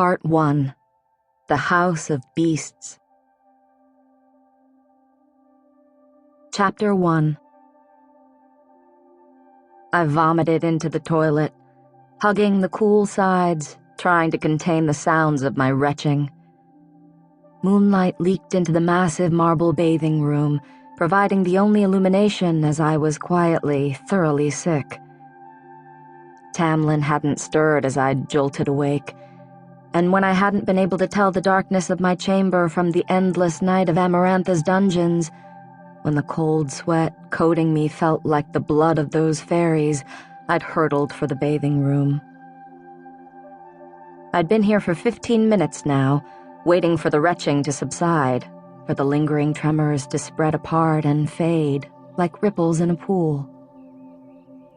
Part 1. The House of Beasts. Chapter 1. I vomited into the toilet, hugging the cool sides, trying to contain the sounds of my retching. Moonlight leaked into the massive marble bathing room, providing the only illumination as I was quietly, thoroughly sick. Tamlin hadn't stirred as I'd jolted awake, and when I hadn't been able to tell the darkness of my chamber from the endless night of Amarantha's dungeons, when the cold sweat coating me felt like the blood of those faeries, I'd hurtled for the bathing room. I'd been here for 15 minutes now, waiting for the retching to subside, for the lingering tremors to spread apart and fade like ripples in a pool.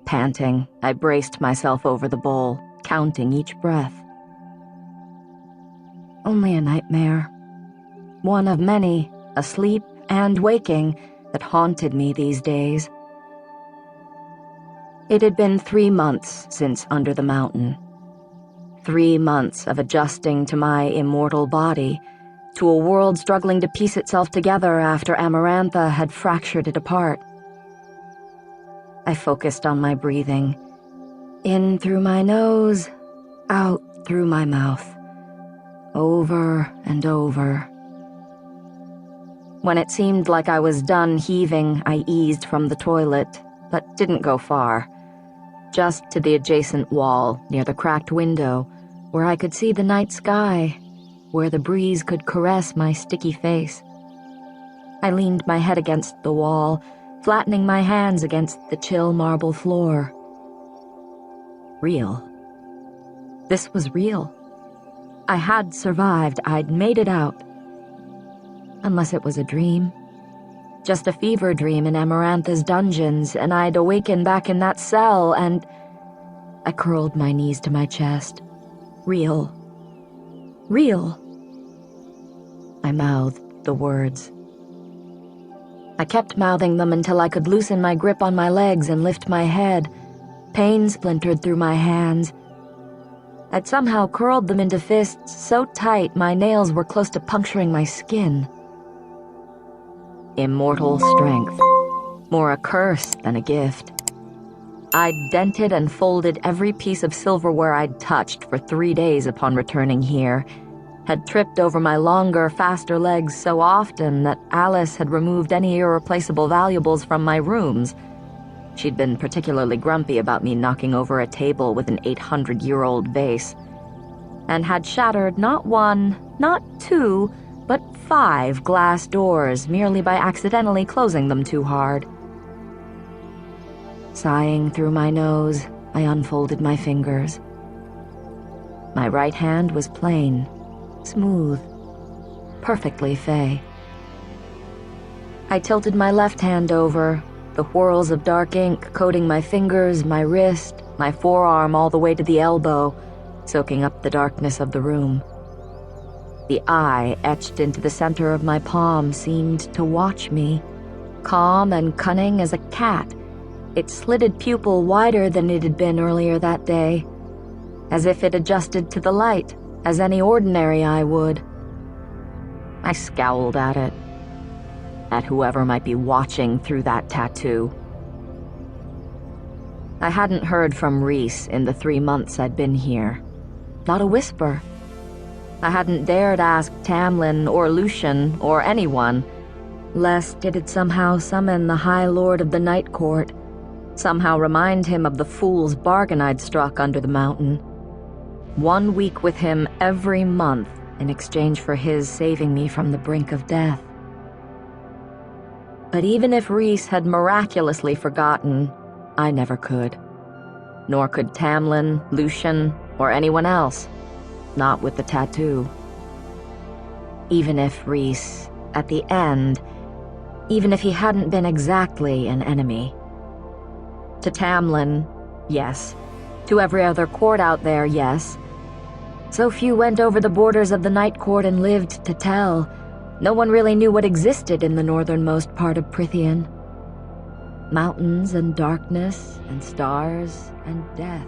Panting, I braced myself over the bowl, counting each breath. Only a nightmare. One of many, asleep and waking, that haunted me these days. It had been 3 months since Under the Mountain. 3 months of adjusting to my immortal body, to a world struggling to piece itself together after Amarantha had fractured it apart. I focused on my breathing. In through my nose, out through my mouth. Over and over. When it seemed like I was done heaving, I eased from the toilet, but didn't go far. Just to the adjacent wall, near the cracked window, where I could see the night sky, where the breeze could caress my sticky face. I leaned my head against the wall, flattening my hands against the chill marble floor. Real. This was real. I had survived. I'd made it out. Unless it was a dream. Just a fever dream in Amarantha's dungeons, and I'd awaken back in that cell, and I curled my knees to my chest. Real. Real. I mouthed the words. I kept mouthing them until I could loosen my grip on my legs and lift my head. Pain splintered through my hands. I'd somehow curled them into fists so tight my nails were close to puncturing my skin. Immortal strength. More a curse than a gift. I'd dented and folded every piece of silverware I'd touched for 3 days upon returning here, had tripped over my longer, faster legs so often that Alice had removed any irreplaceable valuables from my rooms. She'd been particularly grumpy about me knocking over a table with an 800-year-old vase, and had shattered not 1, not 2, but 5 glass doors merely by accidentally closing them too hard. Sighing through my nose, I unfolded my fingers. My right hand was plain, smooth, perfectly Fae. I tilted my left hand over, the whirls of dark ink coating my fingers, my wrist, my forearm all the way to the elbow, soaking up the darkness of the room. The eye etched into the center of my palm seemed to watch me, calm and cunning as a cat, its slitted pupil wider than it had been earlier that day, as if it adjusted to the light, as any ordinary eye would. I scowled at it, at whoever might be watching through that tattoo. I hadn't heard from Rhys in the 3 months I'd been here. Not a whisper. I hadn't dared ask Tamlin or Lucian or anyone, lest it had somehow summon the High Lord of the Night Court, somehow remind him of the fool's bargain I'd struck under the mountain. 1 week with him every month in exchange for his saving me from the brink of death. But even if Rhys had miraculously forgotten, I never could. Nor could Tamlin, Lucian, or anyone else. Not with the tattoo. Even if Rhys, at the end, even if he hadn't been exactly an enemy. To Tamlin, yes. To every other court out there, yes. So few went over the borders of the Night Court and lived to tell. No one really knew what existed in the northernmost part of Prythian. Mountains and darkness and stars and death.